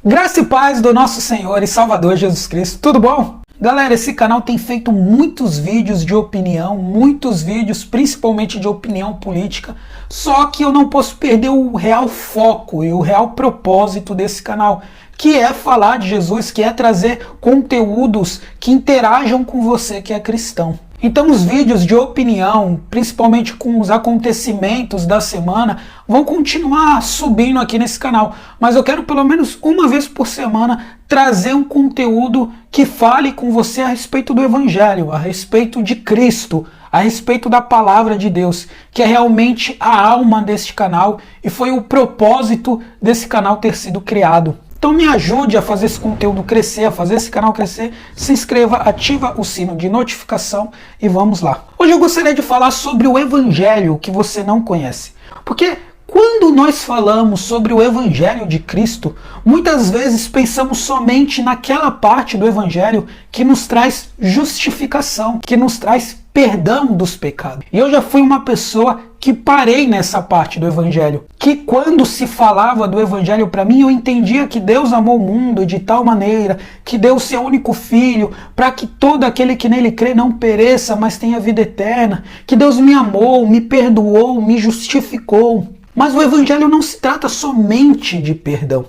Graça e paz do nosso Senhor e Salvador Jesus Cristo, tudo bom? Galera, esse canal tem feito muitos vídeos de opinião, muitos vídeos principalmente de opinião política, só que eu não posso perder o real foco e o real propósito desse canal, que é falar de Jesus, que é trazer conteúdos que interajam com você que é cristão. Então os vídeos de opinião, principalmente com os acontecimentos da semana, vão continuar subindo aqui nesse canal. Mas eu quero pelo menos uma vez por semana trazer um conteúdo que fale com você a respeito do Evangelho, a respeito de Cristo, a respeito da Palavra de Deus, que é realmente a alma deste canal e foi o propósito desse canal ter sido criado. Então me ajude a fazer esse conteúdo crescer, a fazer esse canal crescer, se inscreva, ativa o sino de notificação e vamos lá. Hoje eu gostaria de falar sobre o Evangelho que você não conhece. Porque quando nós falamos sobre o Evangelho de Cristo, muitas vezes pensamos somente naquela parte do Evangelho que nos traz justificação, que nos traz perdão dos pecados. E eu já fui uma pessoa que parei nessa parte do Evangelho, que quando se falava do Evangelho para mim, eu entendia que Deus amou o mundo de tal maneira, que deu o seu único filho, para que todo aquele que nele crê não pereça, mas tenha vida eterna, que Deus me amou, me perdoou, me justificou. Mas o Evangelho não se trata somente de perdão.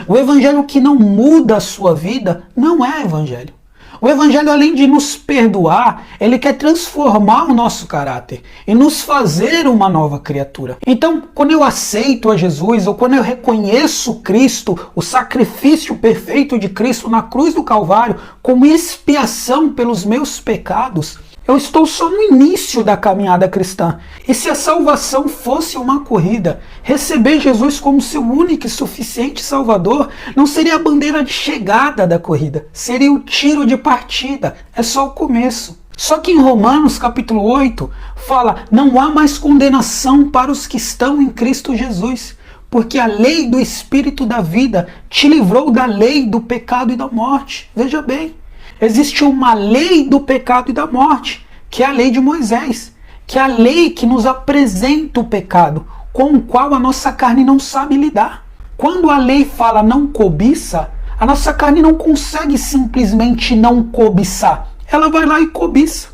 O Evangelho que não muda a sua vida não é Evangelho. O Evangelho, além de nos perdoar, ele quer transformar o nosso caráter e nos fazer uma nova criatura. Então, quando eu aceito a Jesus, ou quando eu reconheço Cristo, o sacrifício perfeito de Cristo na cruz do Calvário, como expiação pelos meus pecados, eu estou só no início da caminhada cristã. E se a salvação fosse uma corrida, receber Jesus como seu único e suficiente Salvador não seria a bandeira de chegada da corrida, seria o tiro de partida, é só o começo. Só que em Romanos capítulo 8 fala, não há mais condenação para os que estão em Cristo Jesus, porque a lei do Espírito da vida te livrou da lei do pecado e da morte. Veja bem. Existe uma lei do pecado e da morte, que é a lei de Moisés, que é a lei que nos apresenta o pecado, com o qual a nossa carne não sabe lidar. Quando a lei fala não cobiça, a nossa carne não consegue simplesmente não cobiçar. Ela vai lá e cobiça.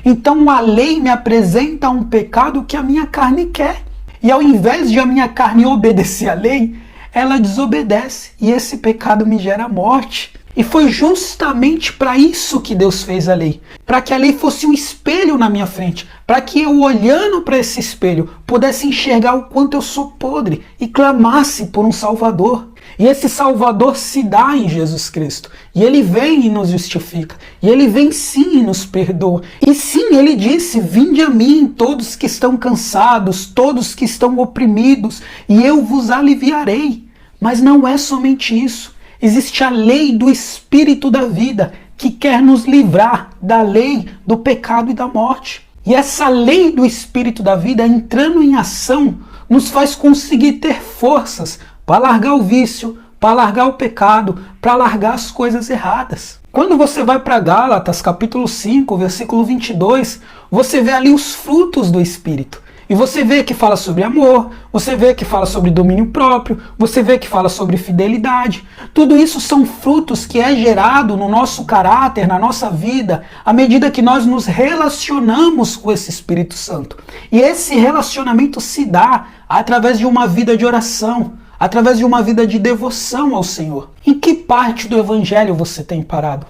Então a lei me apresenta um pecado que a minha carne quer. E ao invés de a minha carne obedecer à lei, ela desobedece. E esse pecado me gera morte. E foi justamente para isso que Deus fez a lei. Para que a lei fosse um espelho na minha frente. Para que eu, olhando para esse espelho, pudesse enxergar o quanto eu sou podre e clamasse por um Salvador. E esse Salvador se dá em Jesus Cristo. E ele vem e nos justifica. E ele vem sim e nos perdoa. E sim, ele disse, vinde a mim todos que estão cansados, todos que estão oprimidos, e eu vos aliviarei. Mas não é somente isso. Existe a lei do Espírito da vida, que quer nos livrar da lei do pecado e da morte. E essa lei do Espírito da vida, entrando em ação, nos faz conseguir ter forças para largar o vício, para largar o pecado, para largar as coisas erradas. Quando você vai para Gálatas, capítulo 5, versículo 22, você vê ali os frutos do Espírito. E você vê que fala sobre amor, você vê que fala sobre domínio próprio, você vê que fala sobre fidelidade. Tudo isso são frutos que é gerado no nosso caráter, na nossa vida, à medida que nós nos relacionamos com esse Espírito Santo. E esse relacionamento se dá através de uma vida de oração, através de uma vida de devoção ao Senhor. Em que parte do Evangelho você tem parado?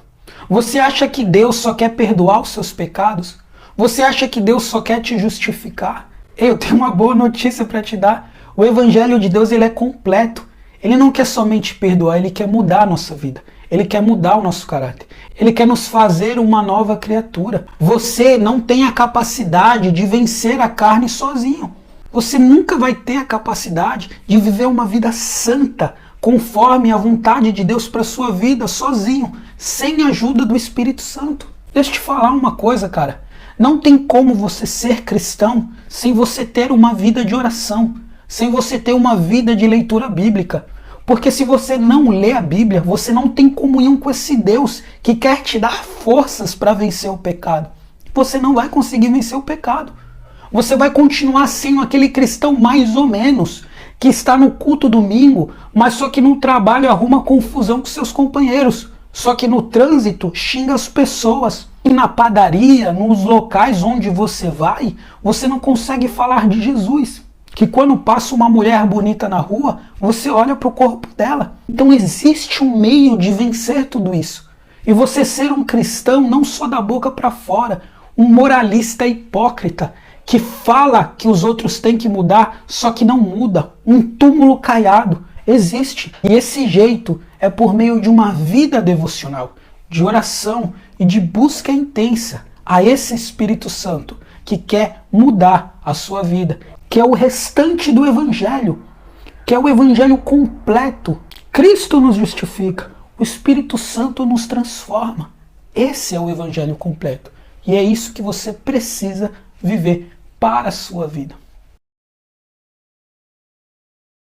Você acha que Deus só quer perdoar os seus pecados? Você acha que Deus só quer te justificar? Eu tenho uma boa notícia para te dar. O Evangelho de Deus, ele é completo. Ele não quer somente perdoar, ele quer mudar a nossa vida. Ele quer mudar o nosso caráter. Ele quer nos fazer uma nova criatura. Você não tem a capacidade de vencer a carne sozinho. Você nunca vai ter a capacidade de viver uma vida santa, conforme a vontade de Deus para a sua vida, sozinho, sem a ajuda do Espírito Santo. Deixa eu te falar uma coisa, cara. Não tem como você ser cristão sem você ter uma vida de oração, sem você ter uma vida de leitura bíblica. Porque se você não lê a Bíblia, você não tem comunhão com esse Deus que quer te dar forças para vencer o pecado. Você não vai conseguir vencer o pecado. Você vai continuar sendo aquele cristão mais ou menos, que está no culto domingo, mas só que no trabalho arruma confusão com seus companheiros, só que no trânsito xinga as pessoas. E na padaria, nos locais onde você vai, você não consegue falar de Jesus. Que quando passa uma mulher bonita na rua, você olha para o corpo dela. Então existe um meio de vencer tudo isso. E você ser um cristão não só da boca para fora, um moralista hipócrita, que fala que os outros têm que mudar, só que não muda, um túmulo caiado, existe. E esse jeito é por meio de uma vida devocional, de oração e de busca intensa a esse Espírito Santo que quer mudar a sua vida, que é o restante do Evangelho, que é o Evangelho completo. Cristo nos justifica, o Espírito Santo nos transforma. Esse é o Evangelho completo. E é isso que você precisa viver para a sua vida.